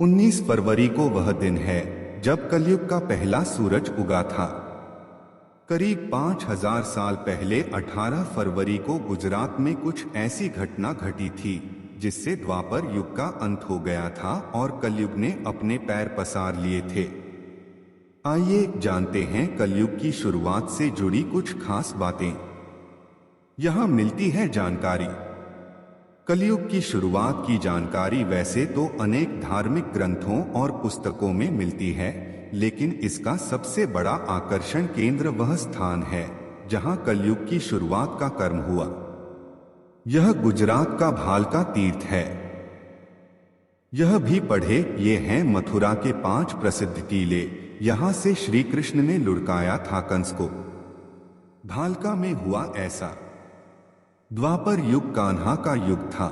19 फरवरी को वह दिन है जब कलयुग का पहला सूरज उगा था। करीब 5000 साल पहले 18 फरवरी को गुजरात में कुछ ऐसी घटना घटी थी जिससे द्वापर युग का अंत हो गया था और कलयुग ने अपने पैर पसार लिए थे। आइए जानते हैं कलयुग की शुरुआत से जुड़ी कुछ खास बातें। यहाँ मिलती है जानकारी। कलयुग की शुरुआत की जानकारी वैसे तो अनेक धार्मिक ग्रंथों और पुस्तकों में मिलती है, लेकिन इसका सबसे बड़ा आकर्षण केंद्र वह स्थान है जहां कलयुग की शुरुआत का कर्म हुआ। यह गुजरात का भालका तीर्थ है। यह भी पढ़े, ये हैं मथुरा के 5 प्रसिद्ध टीले। यहां से श्री कृष्ण ने लुढ़काया था कंस को। भालका में हुआ ऐसा। द्वापर युग कान्हा का युग था।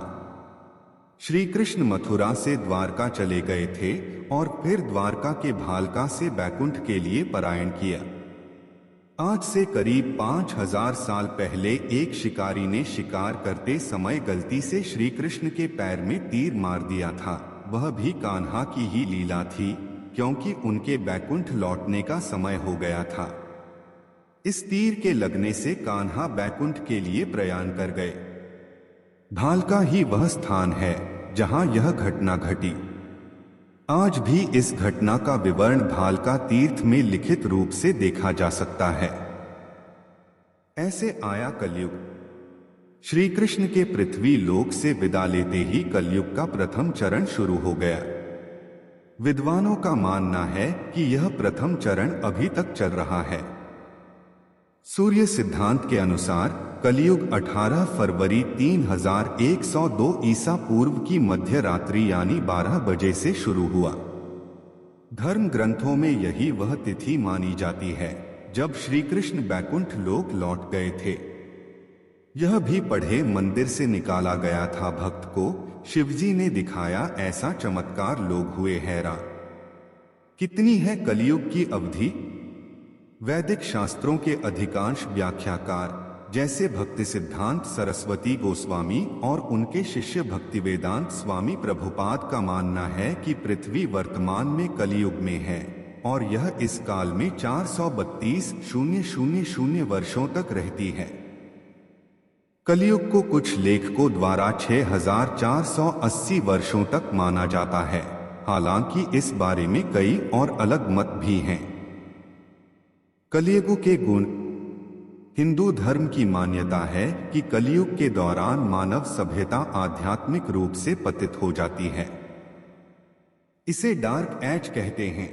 श्री कृष्ण मथुरा से द्वारका चले गए थे और फिर द्वारका के भालका से बैकुंठ के लिए पलायन किया। आज से करीब 5000 साल पहले एक शिकारी ने शिकार करते समय गलती से श्री कृष्ण के पैर में तीर मार दिया था। वह भी कान्हा की ही लीला थी, क्योंकि उनके बैकुंठ लौटने का समय हो गया था। इस तीर के लगने से कान्हा बैकुंठ के लिए प्रयाण कर गए। भालका ही वह स्थान है जहां यह घटना घटी। आज भी इस घटना का विवरण भालका तीर्थ में लिखित रूप से देखा जा सकता है। ऐसे आया कलयुग। श्री कृष्ण के पृथ्वी लोक से विदा लेते ही कलयुग का प्रथम चरण शुरू हो गया। विद्वानों का मानना है कि यह प्रथम चरण अभी तक चल रहा है। सूर्य सिद्धांत के अनुसार कलयुग 18 फरवरी 3102 ईसा पूर्व की मध्य रात्रि यानी 12 बजे से शुरू हुआ। धर्म ग्रंथों में यही वह तिथि मानी जाती है जब श्री कृष्ण बैकुंठ लोक लौट गए थे। यह भी पढ़े, मंदिर से निकाला गया था भक्त को, शिवजी ने दिखाया ऐसा चमत्कार, लोग हुए हैरान। कितनी है कलयुग की अवधि? वैदिक शास्त्रों के अधिकांश व्याख्याकार जैसे भक्ति सिद्धांत सरस्वती गोस्वामी और उनके शिष्य भक्तिवेदांत स्वामी प्रभुपाद का मानना है कि पृथ्वी वर्तमान में कलयुग में है और यह इस काल में 432,000 वर्षों तक रहती है। कलयुग को कुछ लेखकों द्वारा 6480 वर्षों तक माना जाता है, हालांकि इस बारे में कई और अलग मत भी हैं। कलयुग के गुण। हिंदू धर्म की मान्यता है कि कलयुग के दौरान मानव सभ्यता आध्यात्मिक रूप से पतित हो जाती है। इसे डार्क एज कहते हैं,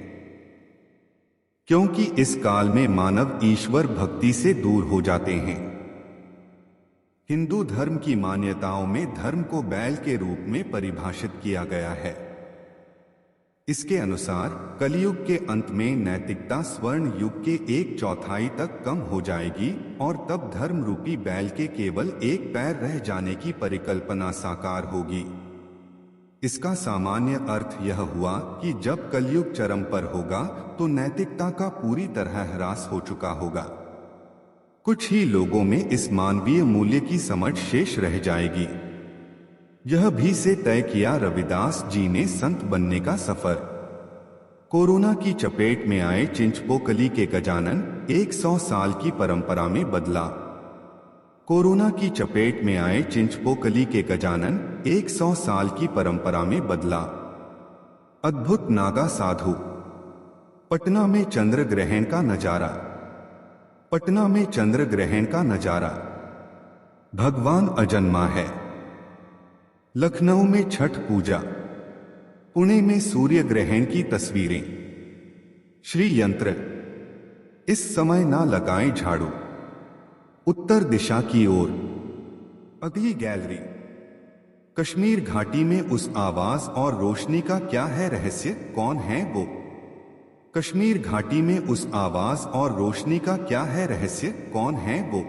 क्योंकि इस काल में मानव ईश्वर भक्ति से दूर हो जाते हैं। हिंदू धर्म की मान्यताओं में धर्म को बैल के रूप में परिभाषित किया गया है। इसके अनुसार कलयुग के अंत में नैतिकता स्वर्ण युग के 1/4 तक कम हो जाएगी और तब धर्म रूपी बैल के केवल एक पैर रह जाने की परिकल्पना साकार होगी। इसका सामान्य अर्थ यह हुआ कि जब कलयुग चरम पर होगा तो नैतिकता का पूरी तरह ह्रास हो चुका होगा। कुछ ही लोगों में इस मानवीय मूल्य की समझ शेष रह जाएगी। यह भी से तय किया रविदास जी ने संत बनने का सफर। कोरोना की चपेट में आए चिंचपोकली के गजानन 100 साल की परंपरा में बदला। कोरोना की चपेट में आए चिंचपोकली के गजानन 100 साल की परंपरा में बदला। अद्भुत नागा साधु। पटना में चंद्र ग्रहण का नजारा। पटना में चंद्र ग्रहण का नजारा। भगवान अजन्मा है। लखनऊ में छठ पूजा। पुणे में सूर्य ग्रहण की तस्वीरें। श्री यंत्र। इस समय ना लगाएं झाड़ू। उत्तर दिशा की ओर। अगली गैलरी। कश्मीर घाटी में उस आवाज और रोशनी का क्या है रहस्य, कौन है वो? कश्मीर घाटी में उस आवाज और रोशनी का क्या है रहस्य, कौन है वो?